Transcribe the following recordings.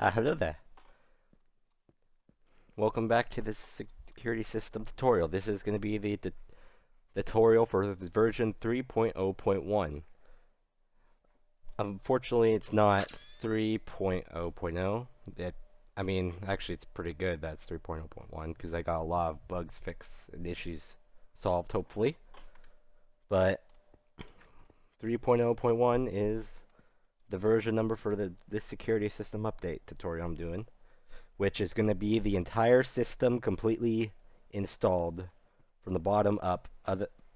Hello there. Welcome back to this security system tutorial. This is going to be the tutorial for the version 3.0.1. Unfortunately, it's not 3.0.0. Actually, it's pretty good that's 3.0.1 because I got a lot of bugs fixed and issues solved, hopefully. But 3.0.1 is the version number for this security system update tutorial I'm doing, which is going to be the entire system completely installed from the bottom up,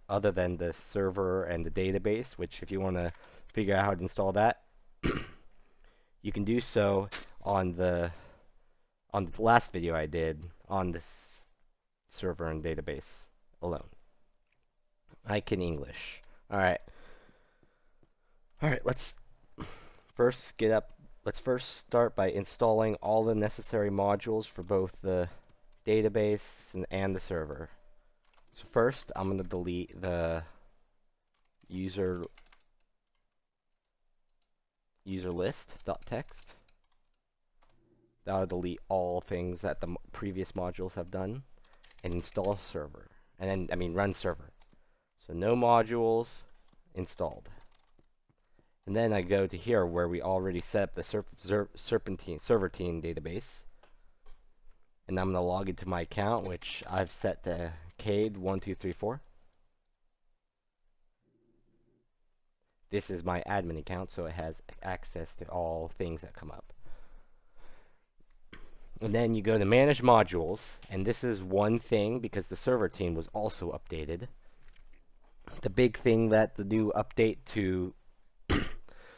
other than the server and the database, which if you want to figure out how to install that, you can do so on the last video I did on this server and database alone. I can English. Alright. Alright, let's first start by installing all the necessary modules for both the database and the server. So first, I'm going to delete the user list.txt. That'll delete all things that the previous modules have done, and install server. And then, run server. So no modules installed. And then I go to here where we already set up the server-team database. And I'm going to log into my account, which I've set to Cade1234. This is my admin account, so it has access to all things that come up. And then you go to manage modules, and this is one thing because the server team was also updated. The big thing that the new update to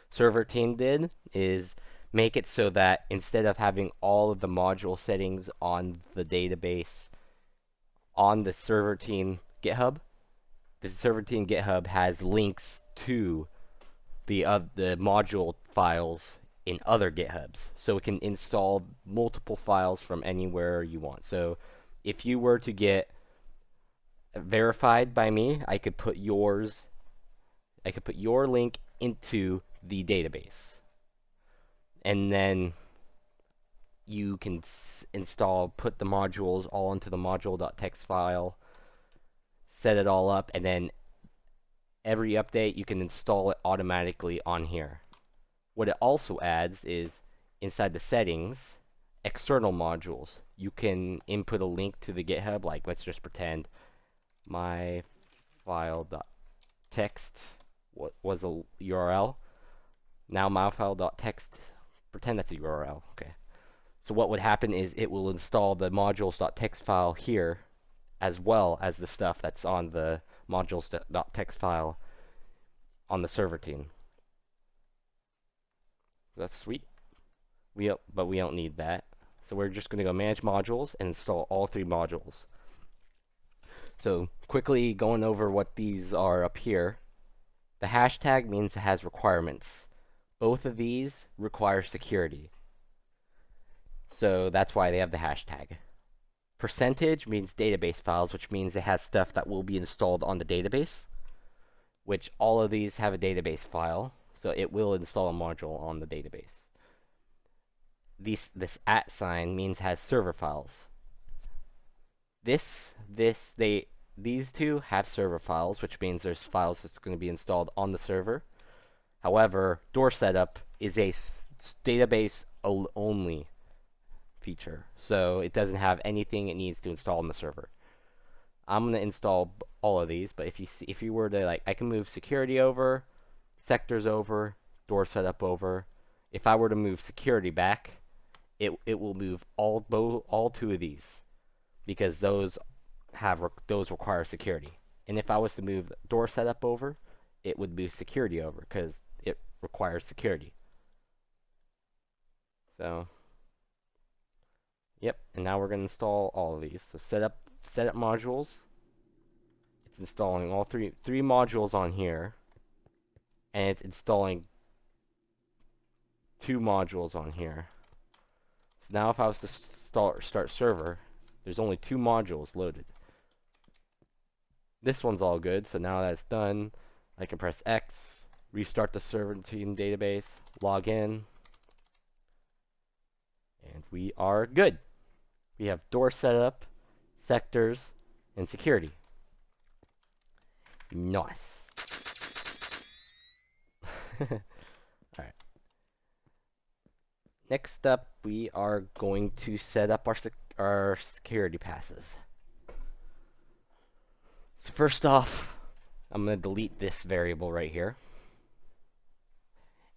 server team did is make it so that instead of having all of the module settings on the database on the server team GitHub, the server team GitHub has links to the module files in other GitHubs, so it can install multiple files from anywhere you want. So if you were to get verified by me, I could put your link into the database, and then you can put the modules all into the module.txt file, set it all up, and then every update you can install it automatically on here. What it also adds is, inside the settings, external modules. You can input a link to the GitHub, like let's just pretend my file.txt was a URL. Now my file.txt, pretend that's a URL. Okay. So what would happen is it will install the modules.txt file here, as well as the stuff that's on the modules.txt file on the server team. That's sweet. But we don't need that. So we're just going to go manage modules and install all three modules. So quickly going over what these are up here. The hashtag means it has requirements. Both of these require security. So that's why they have the hashtag. Percentage means database files, which means it has stuff that will be installed on the database, which all of these have a database file, so it will install a module on the database. This @ sign means has server files. These two have server files, which means there's files that's going to be installed on the server. However, door setup is a database only feature, so it doesn't have anything it needs to install on the server. I'm going to install all of these, but if you were to, I can move security over, sectors over, door setup over. If I were to move security back, it will move all two of these, because those require security. And if I was to move door setup over, it would move security over because it requires security. So, yep. And now we're going to install all of these. So setup modules. It's installing all three modules on here, and it's installing 2 modules on here. So now if I was to start server, there's only 2 modules loaded. This one's all good, so now that's done, I can press X, restart the server team database, log in, we are good. We have door setup, sectors, and security. Nice. Alright. Next up, we are going to set up our security passes. So first off, I'm going to delete this variable right here.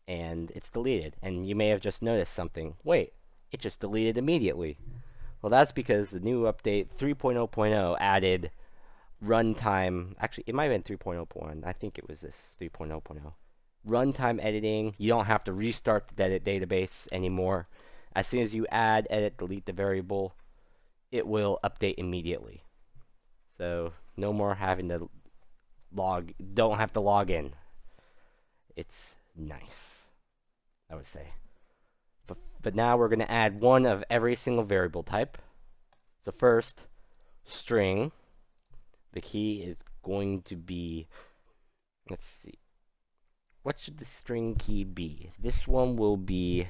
And it's deleted. And you may have just noticed something. Wait, it just deleted immediately. Well, that's because the new update 3.0.0 added runtime. Actually, it might have been 3.0.1. I think it was this 3.0.0. Runtime editing. You don't have to restart the database anymore. As soon as you add, edit, delete the variable, it will update immediately. So no more having to don't have to log in. It's nice, I would say. But now we're going to add one of every single variable type. So first, string. The key is going to be, let's see, what should the string key be? This one will be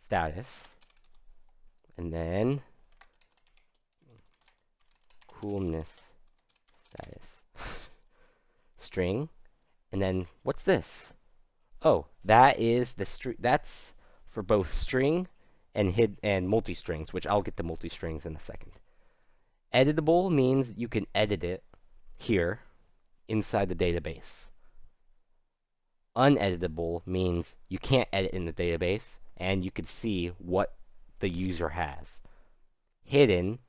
status. And then coolness status. String. And then what's this? Oh, that is the string. That's for both string and multi-strings, which I'll get to multi-strings in a second. Editable means you can edit it here inside the database. Uneditable means you can't edit in the database and you can see what the user has. Hidden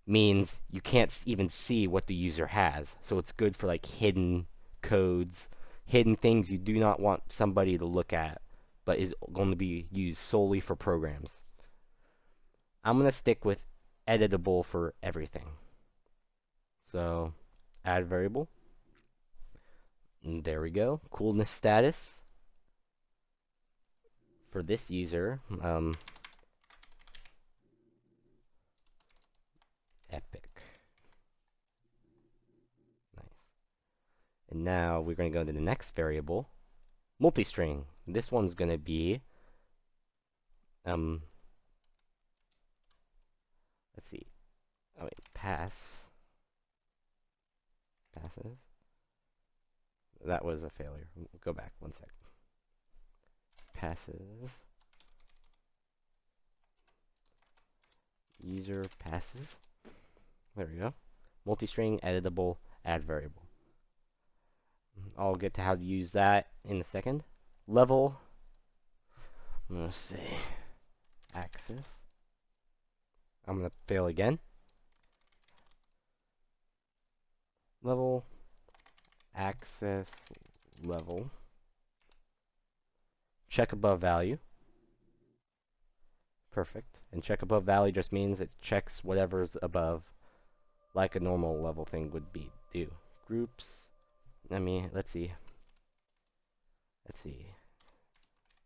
means you can't even see what the user has. So it's good for like hidden codes, hidden things you do not want somebody to look at, but is going to be used solely for programs. I'm going to stick with editable for everything. So add variable. And there we go. Coolness status. For this user, epic. Nice. And now we're going to go to the next variable, multi-string. This one's going to be, let's see. Oh wait, passes. That was a failure. Go back one sec. Passes. User passes. There we go. Multi-string, editable, add variable. I'll get to how to use that in a second. Level. I'm going to say axis. I'm going to fail again. Level. Access level. Check above value. Perfect. And check above value just means it checks whatever's above, like a normal level thing would do. Groups. Let's see.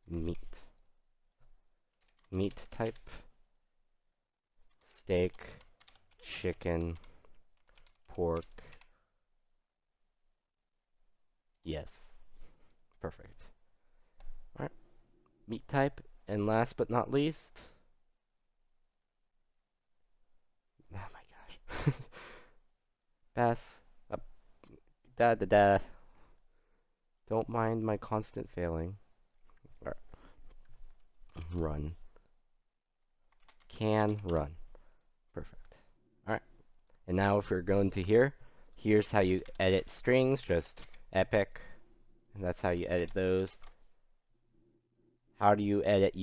Meat. Meat type. Steak. Chicken. Pork. Yes. Perfect. Alright. Meat type. And last but not least. Oh my gosh. Pass. Up. Da. Don't mind my constant failing. Alright. Run. Can run. Perfect. Alright. And now if we're going to here, here's how you edit strings. Just epic. And that's how you edit those. How do you edit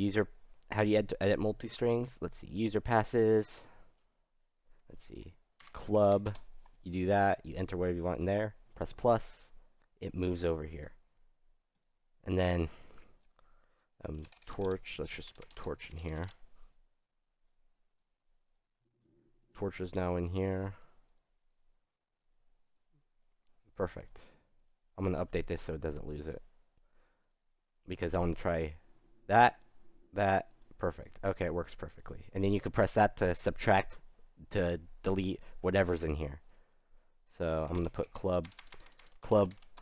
edit multi-strings? Let's see. User passes. Let's see. Club. You do that. You enter whatever you want in there. Press plus. It moves over here. And then torch. Let's just put torch in here. Torch is now in here. Perfect. I'm going to update this so it doesn't lose it. Because I want to try that. Perfect. Okay, it works perfectly. And then you can press that to subtract, to delete whatever's in here. So I'm going to put club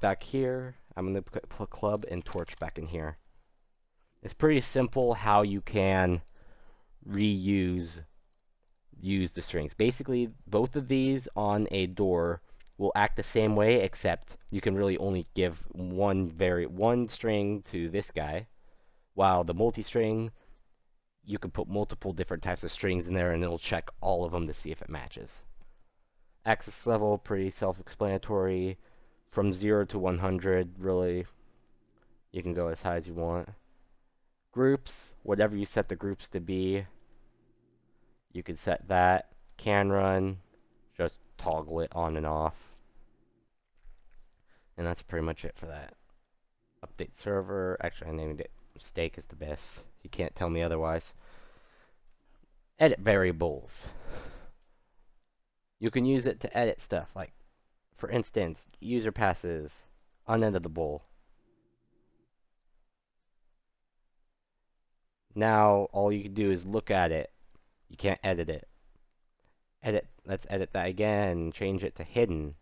back here. I'm going to put club and torch back in here. It's pretty simple how you can use the strings. Basically, both of these on a door will act the same way, except you can really only give one string to this guy, while the multi-string, you can put multiple different types of strings in there and it'll check all of them to see if it matches. Access level, pretty self-explanatory. From 0 to 100, really, you can go as high as you want. Groups, whatever you set the groups to be, you can set that. Can run, just toggle it on and off. And that's pretty much it for that. Update server, actually I named it Steak is the best. You can't tell me otherwise. Edit variables. You can use it to edit stuff, like, for instance, user passes, uneditable. Now, all you can do is look at it. You can't edit it. Let's edit that again, change it to hidden.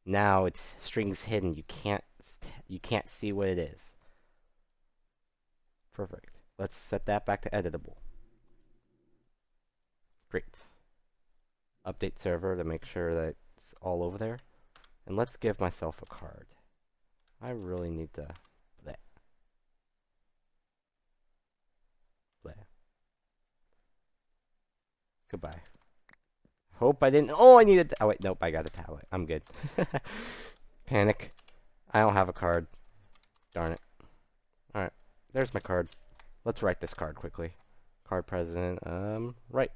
Now it's strings hidden. You can't see what it is. Perfect. Let's set that back to editable. Great. Update server to make sure that it's all over there. And let's give myself a card. I really need to bleh. Bleh. Goodbye. Hope I didn't. Oh, I needed. Oh, wait. Nope. I got a tablet. I'm good. Panic. I don't have a card. Darn it. Alright. There's my card. Let's write this card quickly. Card president. Right.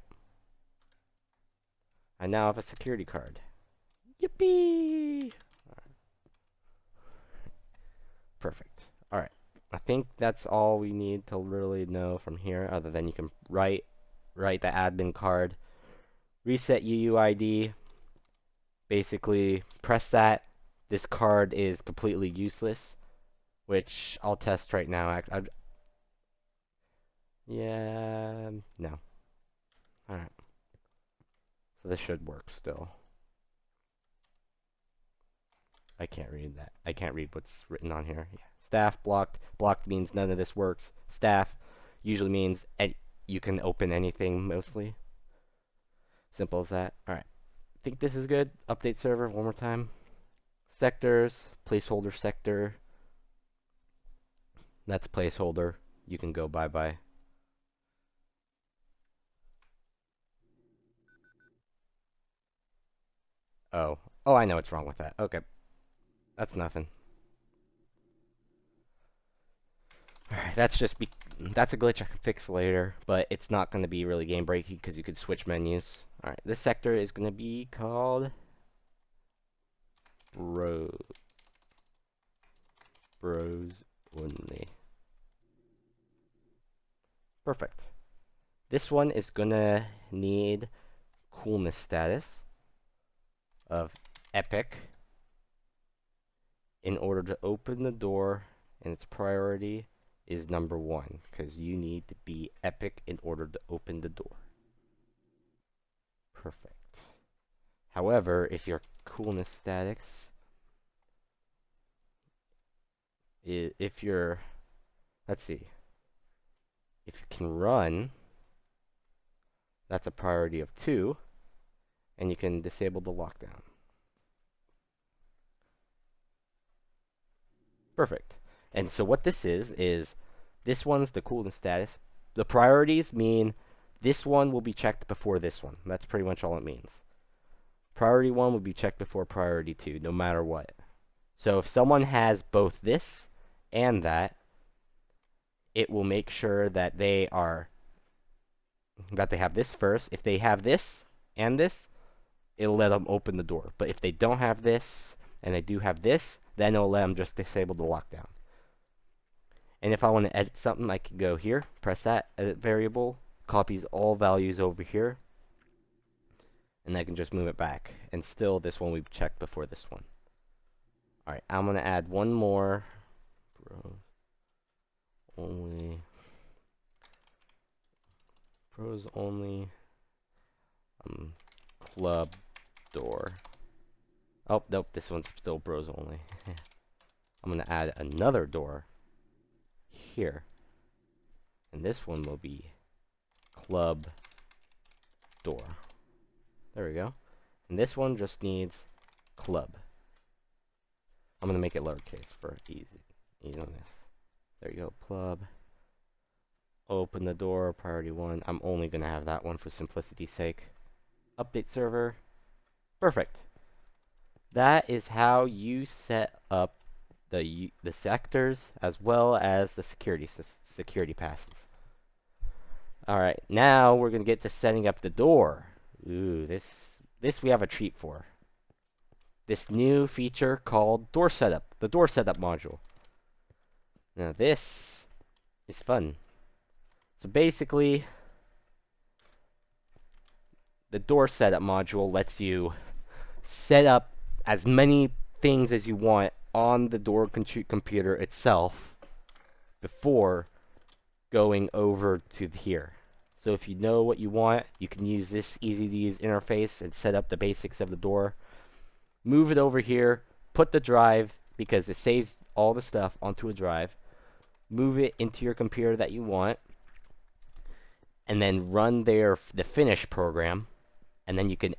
I now have a security card. Yippee! Alright. Perfect. Alright. I think that's all we need to really know from here, other than you can write the admin card. Reset UUID. Basically, press that. This card is completely useless, which I'll test right now. Yeah, no. Alright. So this should work still. I can't read that. I can't read what's written on here. Yeah. Staff blocked. Blocked means none of this works. Staff usually means you can open anything mostly. Simple as that. Alright. I think this is good. Update server one more time. Sectors. Placeholder sector. That's placeholder. You can go bye-bye. Oh. Oh, I know what's wrong with that. Okay. That's nothing. Alright, that's a glitch I can fix later, but it's not going to be really game breaking because you could switch menus. Alright, this sector is going to be called Bros only. Perfect. This one is going to need coolness status of epic in order to open the door, and its priority is number 1 because you need to be epic in order to open the door. Perfect. However, if your coolness status, if you're, let's see, if you can run, that's a priority of 2, and you can disable the lockdown. Perfect. And so what this is this one's the coolness status. The priorities mean this one will be checked before this one. That's pretty much all it means. Priority 1 will be checked before priority 2, no matter what. So if someone has both this and that, it will make sure that they have this first. If they have this and this, it'll let them open the door. But if they don't have this and they do have this, then it'll let them just disable the lockdown. And if I want to edit something, I can go here, press that, edit variable, copies all values over here, and I can just move it back. And still, this one we've checked before this one. Alright, I'm going to add one more. Pros only. Club door. Oh, nope, this one's still bros only. I'm going to add another door here. And this one will be club door. There we go. And this one just needs club. I'm gonna make it lowercase for ease on this. There you go, club. Open the door, priority 1. I'm only gonna have that one for simplicity's sake. Update server. Perfect. That is how you set up the sectors as well as the security passes. All right, now we're gonna get to setting up the door. Ooh, this we have a treat for. This new feature called door setup, the door setup module. Now this is fun. So basically, the door setup module lets you set up as many things as you want on the door computer itself before going over to here. So if you know what you want, you can use this easy-to-use interface and set up the basics of the door. Move it over here, put the drive, because it saves all the stuff onto a drive. Move it into your computer that you want, and then run the finish program, and then you can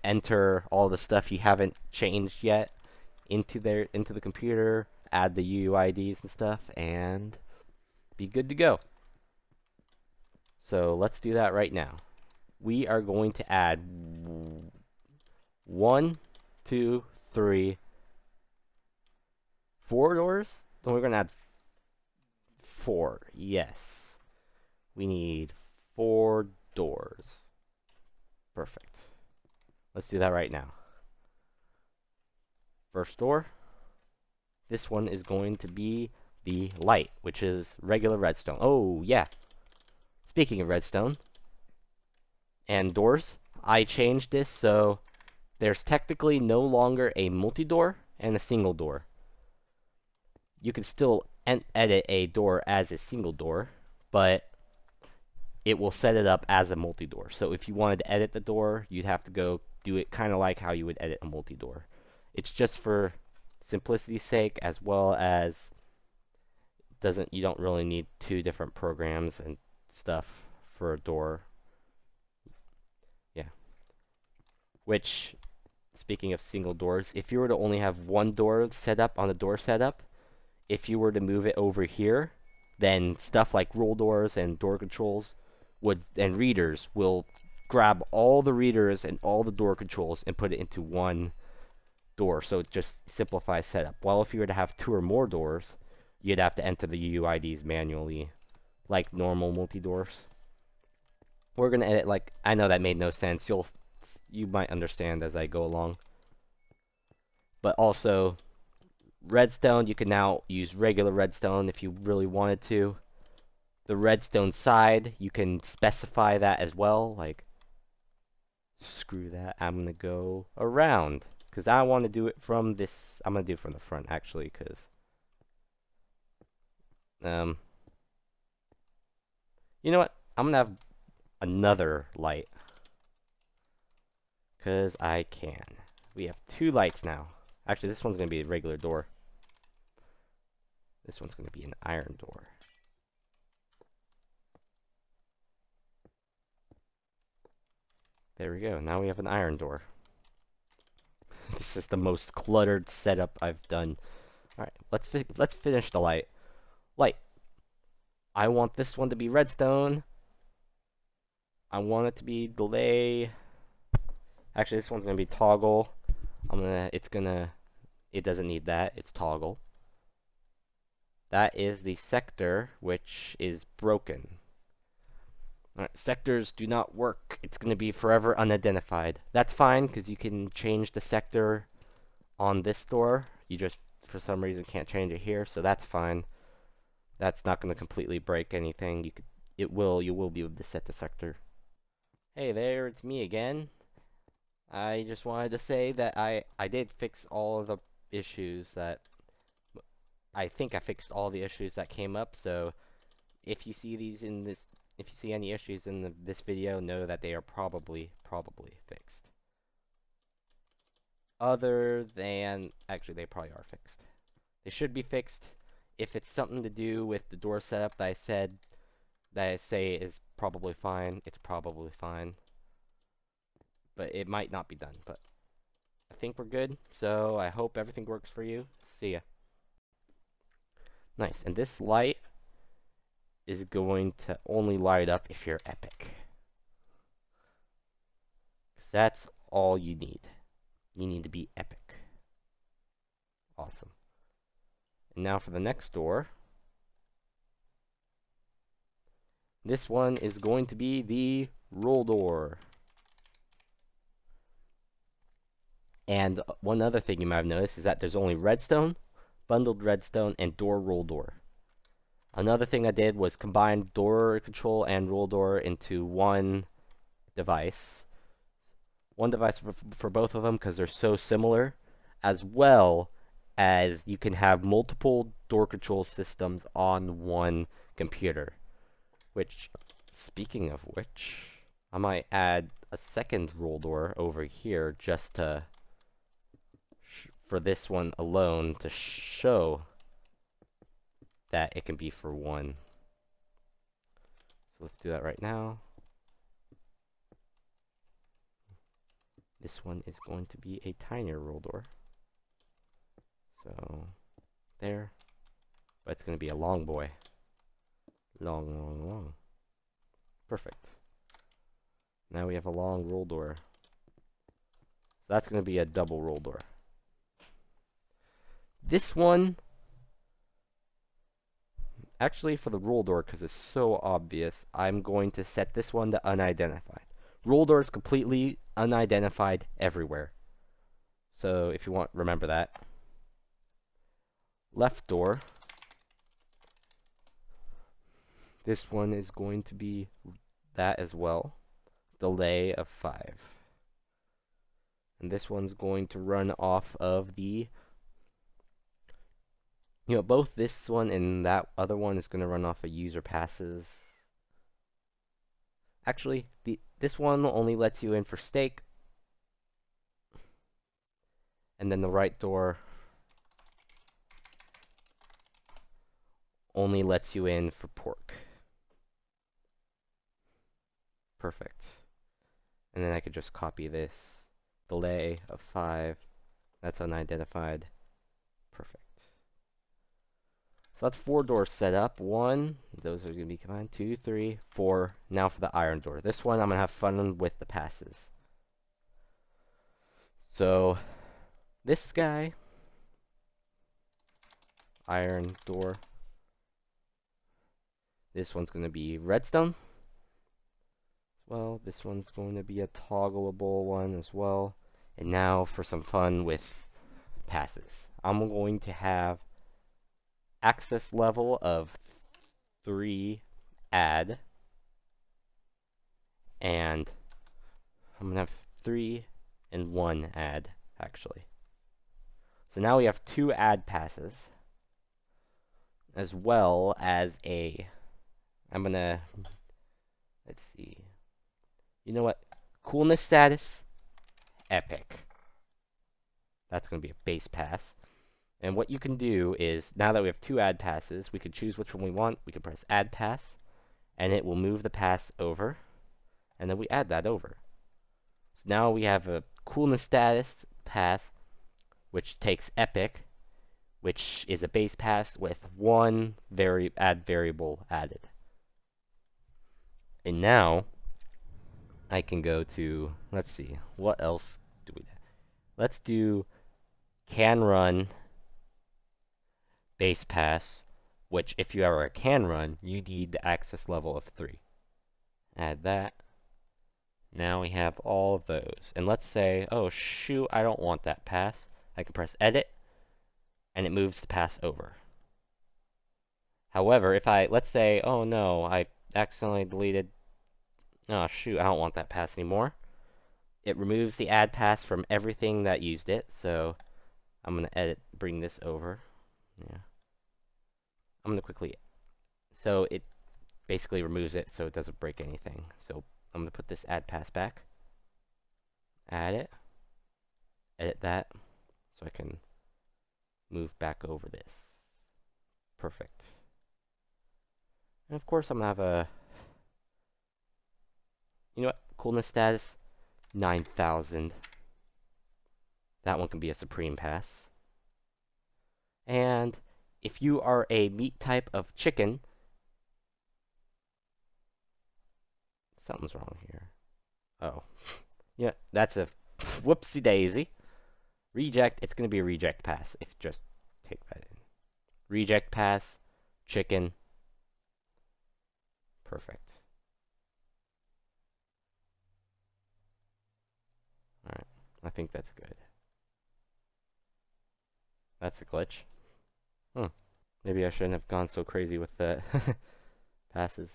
enter all the stuff you haven't changed yet into the computer, add the UUIDs and stuff, and be good to go. So let's do that right now. We are going to add 1, 2, 3, 4 doors. No, we're going to add 4. Yes. We need 4 doors. Perfect. Let's do that right now. First door. This one is going to be the light, which is regular redstone. Oh, yeah. Speaking of redstone and doors, I changed this so there's technically no longer a multi-door and a single door. You can still edit a door as a single door, but it will set it up as a multi-door. So if you wanted to edit the door, you'd have to go do it kind of like how you would edit a multi-door. It's just for simplicity's sake, as well as you don't really need 2 different programs and stuff for a door. Yeah. Which, speaking of single doors, if you were to only have 1 door set up on the door setup, if you were to move it over here, then stuff like roll doors and door controls and readers will grab all the readers and all the door controls and put it into 1 door. So it just simplifies setup. While if you were to have 2 or more doors, you'd have to enter the UUIDs manually, like normal multi-doors. We're gonna edit, like, I know that made no sense. You might understand as I go along. But also, redstone, you can now use regular redstone if you really wanted to. The redstone side, you can specify that as well. Like, screw that. I'm going to go around. Because I want to do it from this. I'm going to do it from the front, actually. Because, you know what? I'm going to have another light. Because I can. We have 2 lights now. Actually, this one's going to be a regular door. This one's going to be an iron door. There we go. Now we have an iron door. This is the most cluttered setup I've done. Alright, let's finish the light. Light. I want this one to be redstone. I want it to be delay. Actually, this one's gonna be toggle. It doesn't need that. It's toggle. That is the sector, which is broken. Alright, sectors do not work. It's going to be forever unidentified. That's fine, because you can change the sector on this door. You just, for some reason, can't change it here, so that's fine. That's not going to completely break anything. You will be able to set the sector. Hey there, it's me again. I just wanted to say that I did fix all of the issues that... I think I fixed all the issues that came up, so if you see any issues in this video, know that they are probably fixed. Actually, they probably are fixed. They should be fixed. If it's something to do with the door setup that I say is probably fine. It's probably fine. But it might not be done. But I think we're good. So I hope everything works for you. See ya. Nice. And this light is going to only light up if you're epic. Because that's all you need. You need to be epic. Awesome. And now for the next door. This one is going to be the roll door. And one other thing you might have noticed is that there's only redstone, bundled redstone, and door roll door. Another thing I did was combine door control and roll door into one device. One device for both of them because they're so similar, as well as you can have multiple door control systems on one computer. Which, speaking of which, I might add a second roll door over here just to for this one alone to show that it can be for one. So let's do that right now. This one is going to be a tinier roll door. So there. But it's going to be a long boy. Long, long, long. Perfect. Now we have a long roll door. So that's going to be a double roll door. This one, actually for the roll door, because it's so obvious, I'm going to set this one to unidentified. Roll door is completely unidentified everywhere. So if you want, remember that. Left door. This one is going to be that as well. Delay of 5. And this one's going to run off of the... both this one and that other one is going to run off of user passes. Actually, this one only lets you in for steak. And then the right door only lets you in for pork. Perfect. And then I could just copy this. Delay of 5. That's unidentified. Perfect. So that's 4 doors set up. 1, those are going to be combined. 2, 3, 4. Now for the iron door. This one I'm going to have fun with the passes. So this guy, iron door. This one's going to be redstone. Well, this one's going to be a toggleable one as well. And now for some fun with passes. I'm going to have access level of 3 add. And I'm going to have 3 and 1 add, actually. So now we have 2 add passes. As well as I'm going to, let's see. You know what? Coolness status, epic. That's going to be a base pass. And what you can do is, now that we have 2 add passes, we can choose which one we want. We can press add pass, and it will move the pass over, and then we add that over. So now we have a coolness status pass, which takes epic, which is a base pass with 1 add variable added. And now I can go to, let's see, what else do we have? Let's do can run base pass, which if you are a can run, you need the access level of 3. Add that. Now we have all of those. And let's say, oh shoot, I don't want that pass. I can press edit, and it moves the pass over. However, if let's say, oh no, I accidentally deleted, oh shoot, I don't want that pass anymore. It removes the add pass from everything that used it, so I'm going to bring this over. Yeah. I'm going to quickly, so it basically removes it so it doesn't break anything. So I'm going to put this add pass back, add it, edit that, so I can move back over this. Perfect. And of course I'm going to have You know what? Coolness status 9,000. That one can be a supreme pass. And if you are a meat type of chicken, something's wrong here. Oh, yeah, that's a whoopsie daisy. Reject. It's going to be a reject pass. If just take that in. Reject pass, chicken. Perfect. All right, I think that's good. That's a glitch. Maybe I shouldn't have gone so crazy with the passes.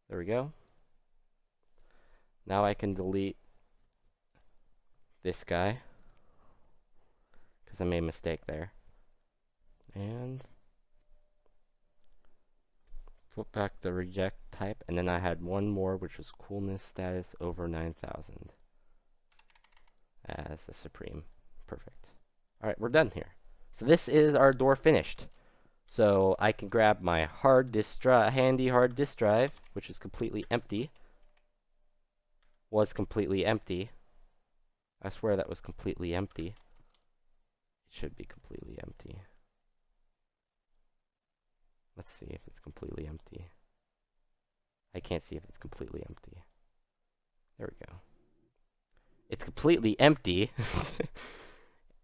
There we go. Now I can delete this guy because I made a mistake there. And flip back the reject type, and then I had one more, which was coolness status over 9,000 as a supreme. Perfect. All right, we're done here. So this is our door finished. So I can grab my handy hard disk drive, which is completely empty. Was completely empty. I swear that was completely empty. It should be completely empty. Let's see if it's completely empty. I can't see if it's completely empty. There we go. It's completely empty.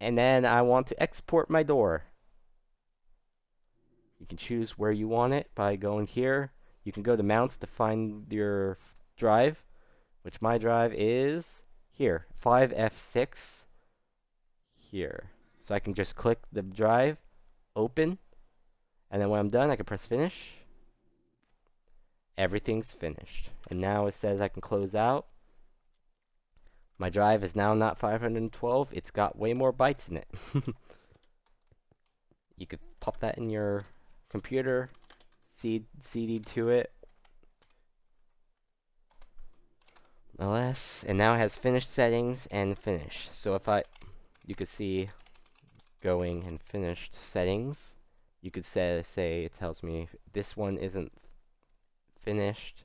And then I want to export my door. You can choose where you want it by going here. You can go to mounts to find your drive, which my drive is here, 5F6 here. So I can just click the drive, open, and then when I'm done, I can press finish. Everything's finished. And now it says I can close out. My drive is now not 512. It's got way more bytes in it. You could pop that in your computer, CD to it, ls, and now it has finished settings and finish. So if you could see going and finished settings, you could say it tells me this one isn't finished,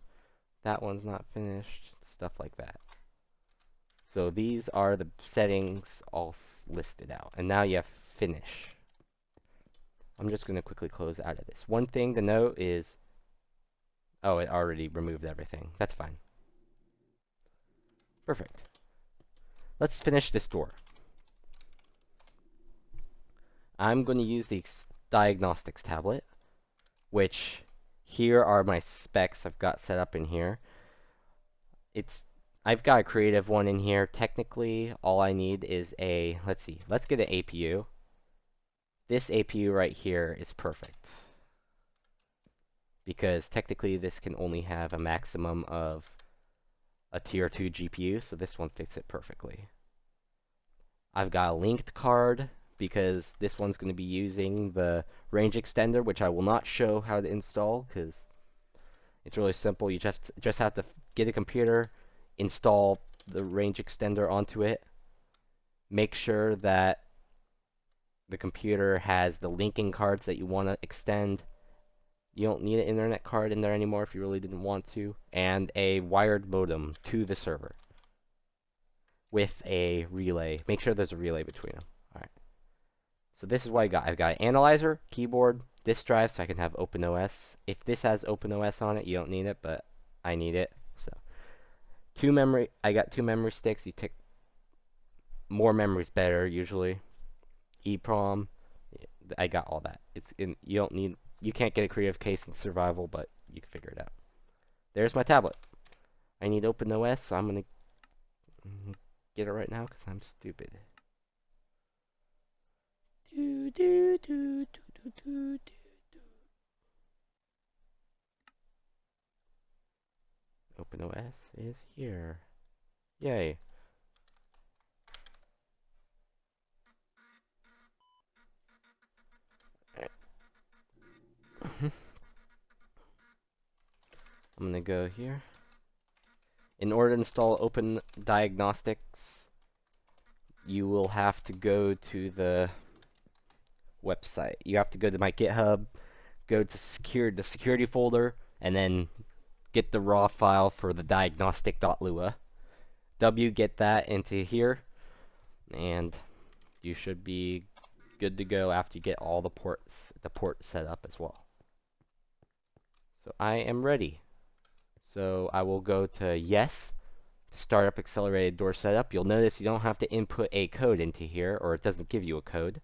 that one's not finished, stuff like that. So these are the settings all listed out. And now you have finish. I'm just going to quickly close out of this. One thing to note is, oh, it already removed everything. That's fine. Perfect. Let's finish this door. I'm going to use the diagnostics tablet, which here are my specs I've got set up in here. I've got a creative one in here. Technically, all I need is let's get an APU. This APU right here is perfect, because technically this can only have a maximum of a tier 2 GPU, so this one fits it perfectly. I've got a linked card, because this one's going to be using the range extender, which I will not show how to install, because it's really simple. You just have to get a computer, install the range extender onto it, make sure that the computer has the linking cards that you want to extend. You don't need an internet card in there anymore if you really didn't want to, and a wired modem to the server with a relay. Make sure there's a relay between them. Alright. So this is what I got. I've got an analyzer, keyboard, disk drive, so I can have OpenOS. If this has OpenOS on it, you don't need it, but I need it. So I got 2 memory sticks. You take more memory's better usually. EEPROM. I got all that. You can't get a creative case in survival, but you can figure it out. There's my tablet. I need OpenOS, so I'm gonna get it right now because I'm stupid. OpenOS is here. Yay. I'm gonna go here. In order to install Open Diagnostics, you will have to go to the website. You have to go to my GitHub, go to the security folder, and then get the raw file for the diagnostic.lua. W, get that into here, and you should be good to go after you get all the port set up as well. So I am ready. So I will go to yes to start up accelerated door setup. You'll notice you don't have to input a code into here, or it doesn't give you a code.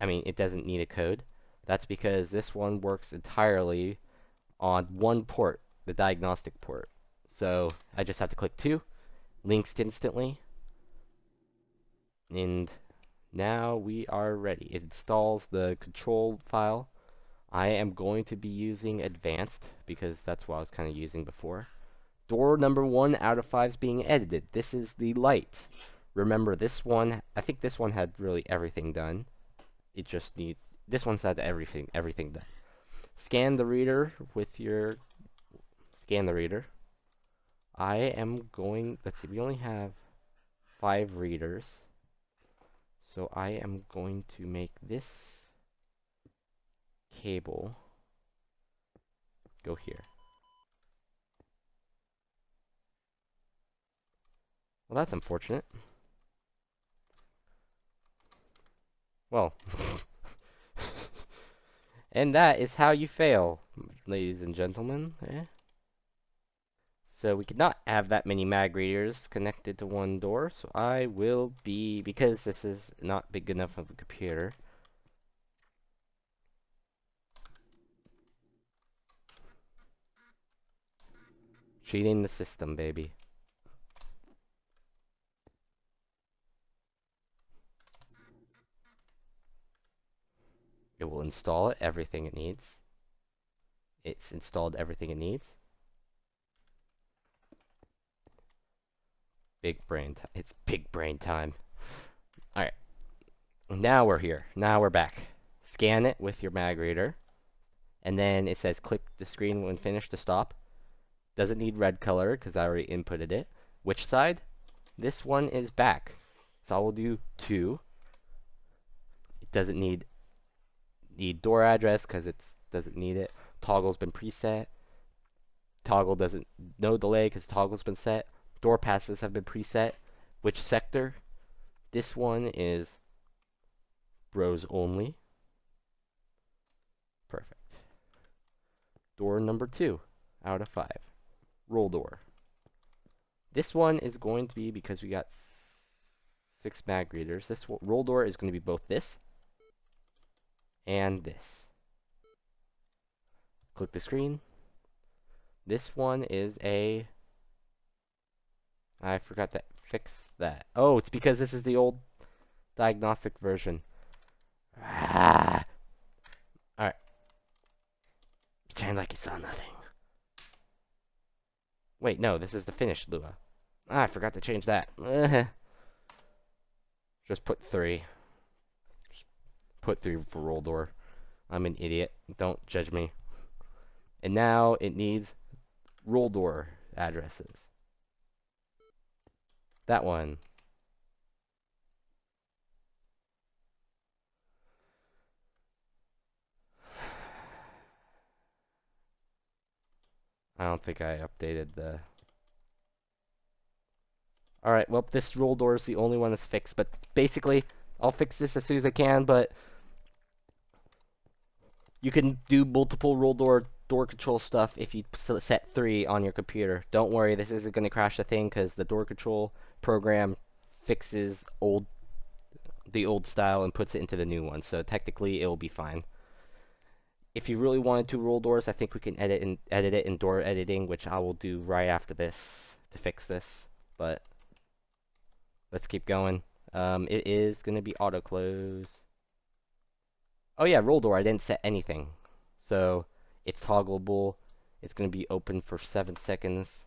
I mean, it doesn't need a code. That's because this one works entirely on one port, the diagnostic port. So I just have to click 2, links instantly, and now we are ready. It installs the control file. I am going to be using advanced because that's what I was kind of using before. Door number 1 out of 5 is being edited. This is the light. Remember, this one, I think this one had really everything done. It just need this one's had everything done. Scan the reader with your scan the reader. I am going, let's see, we only have 5 readers. So I am going to make this cable go here. Well, that's unfortunate. Well, and that is how you fail, ladies and gentlemen. So we cannot have that many mag readers connected to one door, so I will be, because this is not big enough of a computer, cheating the system, baby. It will install it, everything it needs. It's installed everything it needs. Big brain time. It's big brain time. Alright. Now we're here. Now we're back. Scan it with your mag reader. And then it says click the screen when finished to stop. Doesn't need red color because I already inputted it. Which side? This one is back. So I will do 2. It doesn't need the door address because it doesn't need it. Toggle's been preset. Toggle doesn't, no delay because toggle's been set. Door passes have been preset. Which sector? This one is rows only. Perfect. Door number 2 out of 5. Roll door. This one is going to be, because we got 6 mag readers, this roll door is going to be both this and this. Click the screen. This one is a, I forgot to fix that. Oh, it's because this is the old diagnostic version. Ah. Alright. Pretend like you saw nothing. Wait, no, this is the finished Lua. Ah, I forgot to change that. Just put 3. Put 3 for roll door. I'm an idiot. Don't judge me. And now it needs roll door addresses. That one. I don't think I updated the... Alright, well, this roll door is the only one that's fixed. But basically, I'll fix this as soon as I can, but you can do multiple roll door control stuff if you set 3 on your computer. Don't worry, this isn't going to crash the thing because the door control program fixes the old style and puts it into the new one. So technically, it will be fine. If you really wanted to roll doors, I think we can edit it in door editing, which I will do right after this to fix this. But let's keep going. It is going to be auto close. Oh yeah, roll door, I didn't set anything. So it's toggleable. It's going to be open for 7 seconds.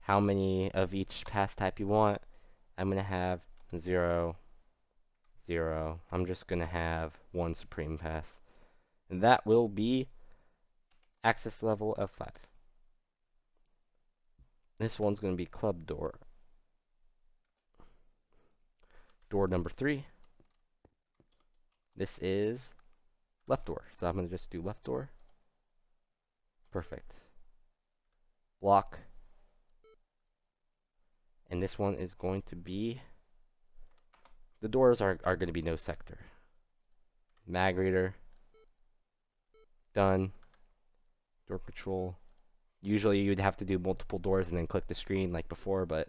How many of each pass type you want? I'm going to have 0, 0. I'm just going to have 1 supreme pass. And that will be access level of 5. This one's going to be club door. Door number 3. This is left door. So I'm going to just do left door. Perfect. block. And this one is going to be, the doors are going to be no sector. Mag reader, done. Door control. Usually you'd have to do multiple doors and then click the screen like before, but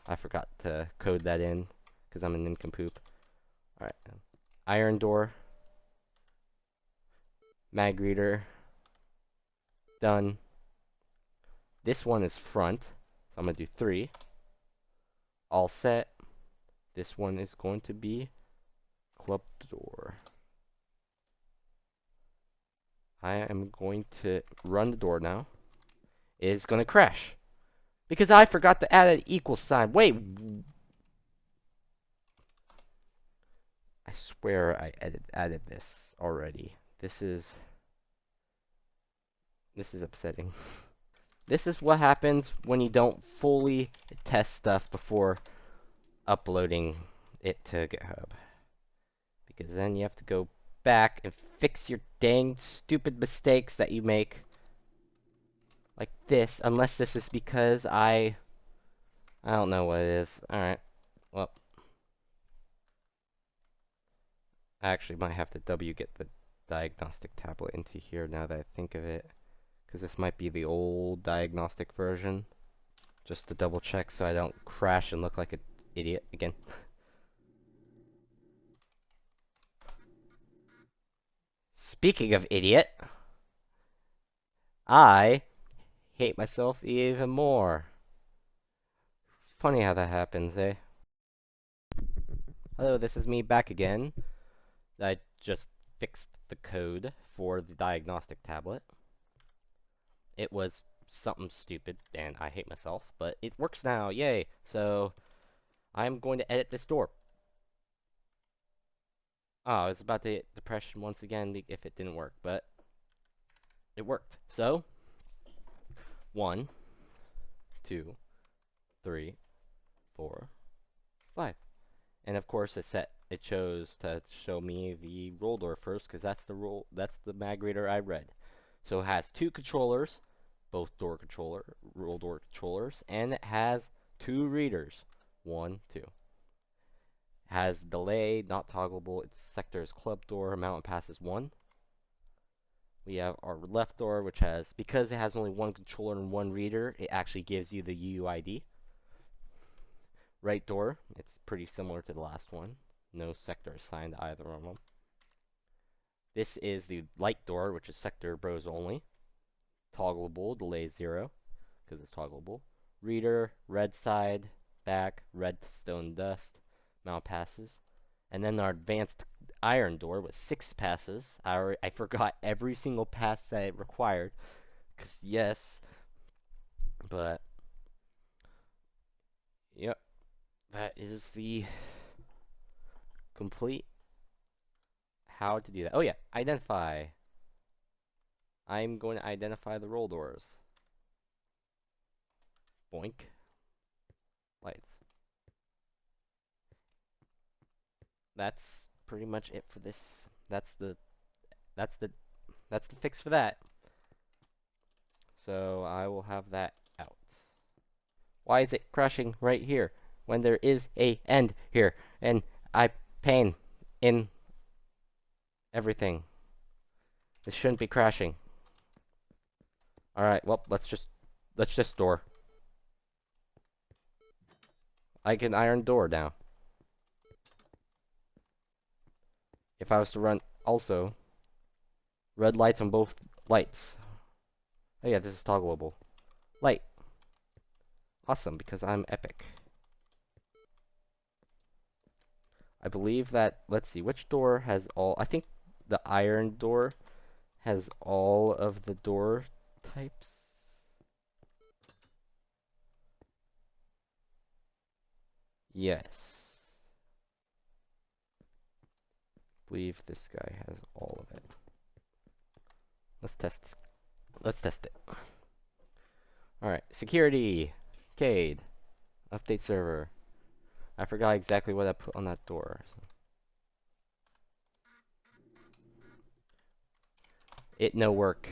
I forgot to code that in because I'm an nincompoop. Alright. Iron door. Mag reader. Done. This one is front, so I'm going to do 3. All set. This one is going to be club door. I am going to run the door now. It is going to crash because I forgot to add an equal sign. Wait. I swear I added this already. This is upsetting. This is what happens when you don't fully test stuff before uploading it to GitHub. Because then you have to go back and fix your dang stupid mistakes that you make. Like this, unless this is because I don't know what it is. Alright, well. I actually might have to get the diagnostic tablet into here now that I think of it. Because this might be the old diagnostic version. Just to double check so I don't crash and look like an idiot again. Speaking of idiot, I hate myself even more. Funny how that happens, eh? Hello, this is me back again. I just fixed the code for the diagnostic tablet. It was something stupid, and I hate myself, but it works now, yay! So, I'm going to edit this door. Oh, I was about to hit depression once again if it didn't work, but it worked. So, 1, 2, 3, 4, 5. And of course it chose to show me the roll door first because that's the mag reader I read. So it has 2 controllers, both roll door controllers, and it has 2 readers. 1, 2. Has delay, not toggleable, its sector is club door, mountain pass is 1. We have our left door, which has, because it has only 1 controller and 1 reader, it actually gives you the UUID. Right door, it's pretty similar to the last one. No sector assigned to either of them. This is the light door, which is sector bros only. Toggleable, delay 0, because it's toggleable. Reader, red side, back, redstone dust, mount passes. And then our advanced iron door with 6 passes. I forgot every single pass that it required, because yes, but yep, that is the complete how to do that. Oh yeah, identify. I'm going to identify the roll doors. Boink. Lights. That's pretty much it for this. That's the fix for that. So I will have that out. Why is it crashing right here when there is a end here and I pain in everything? This shouldn't be crashing. All right, well, let's just store. I can iron door now. If I was to run also red lights on both lights. Oh yeah, this is toggleable. Light. Awesome, because I'm epic. I believe that, let's see, which door has all, I think the iron door has all of the door types. Yes. I believe this guy has all of it. Let's test. Let's test it. Alright, security. Cade. Update server. I forgot exactly what I put on that door. It no work.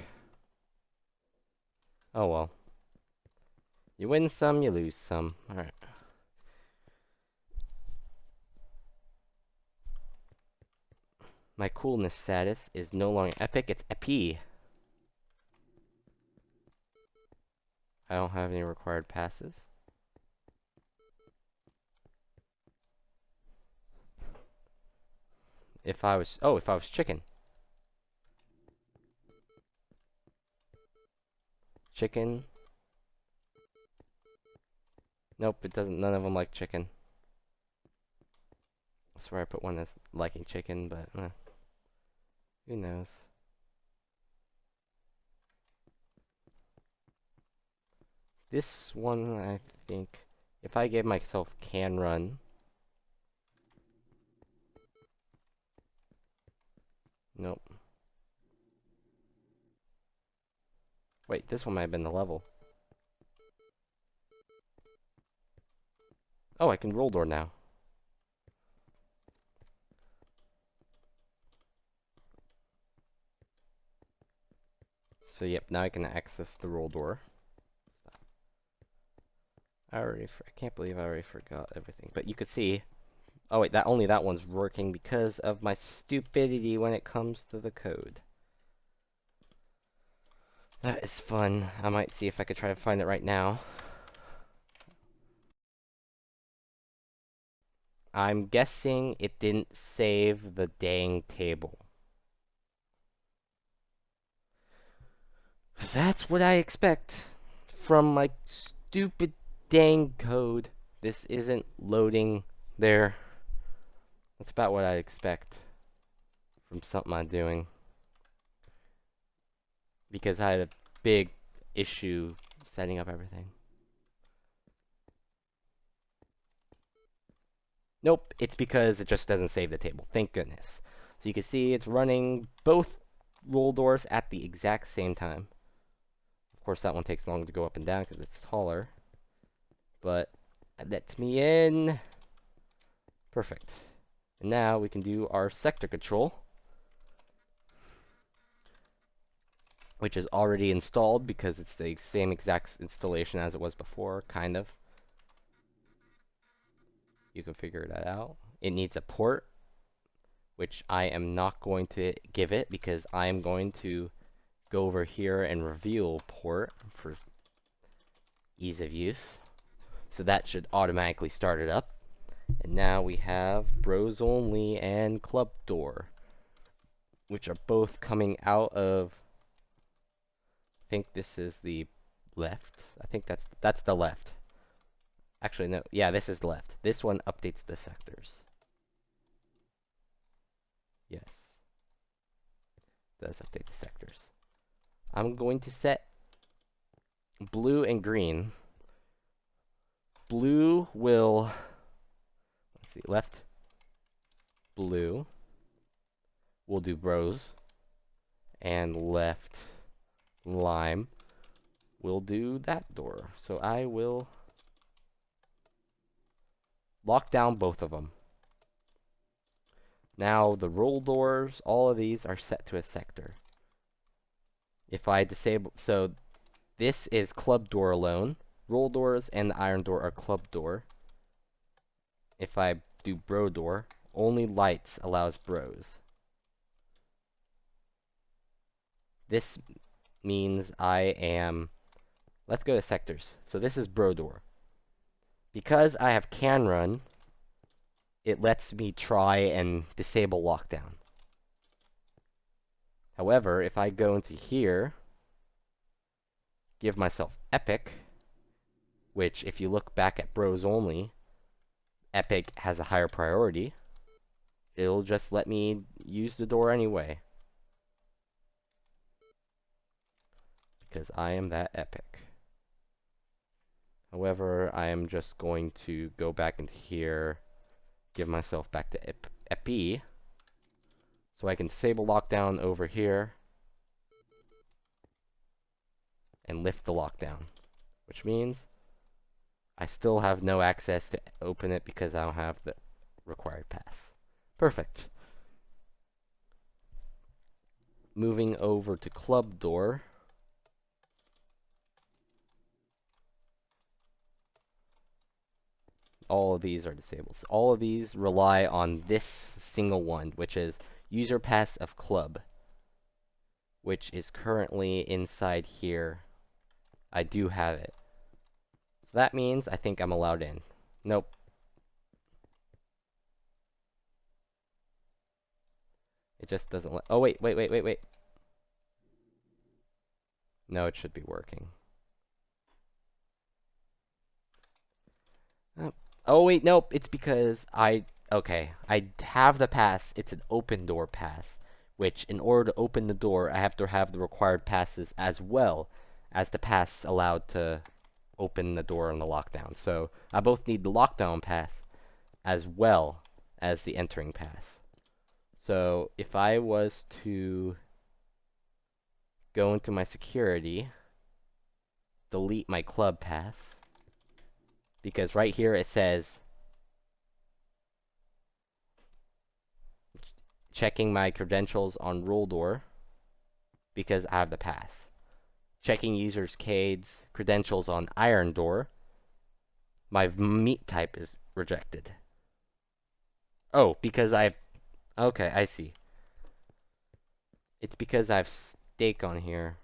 Oh well. You win some, you lose some. Alright. My coolness status is no longer epic, it's epi. I don't have any required passes. If I was chicken. Chicken. Nope, it doesn't, none of them like chicken. I swear I put one that's liking chicken, but who knows. This one, I think, if I gave myself can run. Nope. Wait, this one might have been the level. Oh, I can roll door now. So yep, now I can access the roll door. I can't believe I already forgot everything. But you could see, oh wait, only that one's working because of my stupidity when it comes to the code. That is fun. I might see if I could try to find it right now. I'm guessing it didn't save the dang table. That's what I expect from my stupid dang code. This isn't loading there. That's about what I expect from something I'm doing. Because I had a big issue setting up everything. Nope, it's because it just doesn't save the table. Thank goodness. So you can see it's running both roll doors at the exact same time. Of course, that one takes longer to go up and down because it's taller. But that lets me in. Perfect. And now we can do our sector control, which is already installed because it's the same exact installation as it was before, kind of. You can figure that out. It needs a port, which I am not going to give it because I am going to go over here and reveal port for ease of use. So that should automatically start it up. And now we have Bros Only and Club Door, which are both coming out of, I think this is the left. I think that's the left. Actually, no. Yeah, this is left. This one updates the sectors. Yes. Does update the sectors. I'm going to set blue and green. Blue will, let's see, left blue will do bros, and left lime will do that door. So I will lock down both of them. Now the roll doors, all of these are set to a sector. If I disable, so this is club door alone. Roll doors and the iron door are club door. If I do bro door, only lights allows bros. This means I am, let's go to sectors. So this is bro door. Because I have can run, it lets me try and disable lockdown. However, if I go into here, give myself epic, which if you look back at bros only, epic has a higher priority, it'll just let me use the door anyway. Because I am that epic. However, I am just going to go back into here, give myself back to epi, so I can disable lockdown over here, and lift the lockdown. Which means I still have no access to open it because I don't have the required pass. Perfect. Moving over to club door. all of these are disabled. So all of these rely on this single one, which is user pass of club, which is currently inside here. I do have it. So that means I think I'm allowed in. Nope. It just doesn't let. Oh, wait. No, it should be working. Oh, wait, nope. It's because okay, I have the pass. It's an open door pass, which in order to open the door, I have to have the required passes as well as the pass allowed to open the door on the lockdown. So I both need the lockdown pass as well as the entering pass. So if I was to go into my security, delete my club pass, because right here it says checking my credentials on roll door because I have the pass. Checking users Cade's credentials on iron door. My meat type is rejected. Oh, because okay, I see. It's because I have steak on here.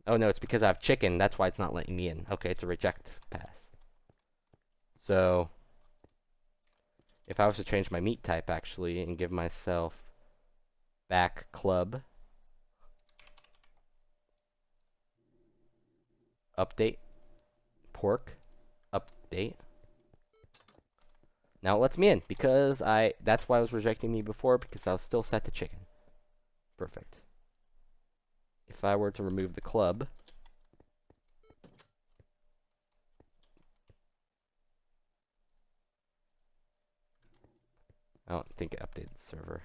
Oh no, it's because I have chicken. That's why it's not letting me in. Okay, it's a reject pass. So if I was to change my meat type actually and give myself back club, update, pork, update. Now it lets me in because that's why it was rejecting me before, because I was still set to chicken. Perfect. If I were to remove the club, I don't think it updated the server.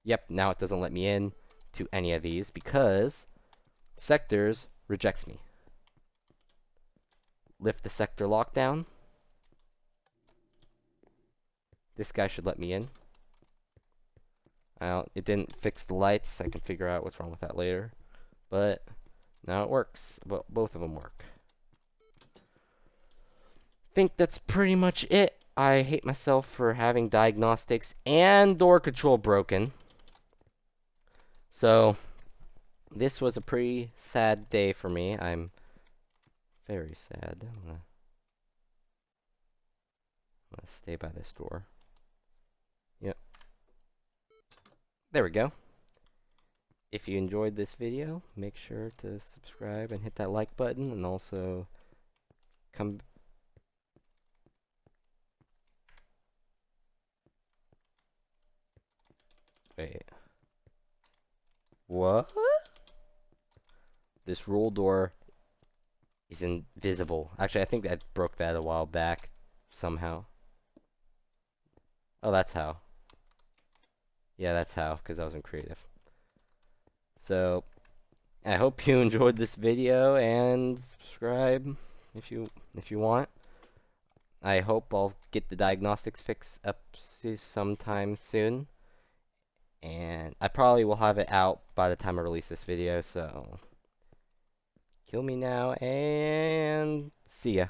Yep, now it doesn't let me in to any of these because sectors rejects me. Lift the sector lockdown. This guy should let me in. It didn't fix the lights. I can figure out what's wrong with that later. But now it works. Well, both of them work. Think that's pretty much it. I hate myself for having diagnostics and door control broken. So this was a pretty sad day for me. I'm very sad. I'm gonna stay by this door. Yep. There we go. If you enjoyed this video, make sure to subscribe and hit that like button, and also come. Wait. What? This roll door is invisible. Actually, I think I broke that a while back somehow. Oh, that's how. Yeah, that's how, because I wasn't creative. So, I hope you enjoyed this video, and subscribe if you want. I hope I'll get the diagnostics fix up sometime soon. And I probably will have it out by the time I release this video, so kill me now, and see ya.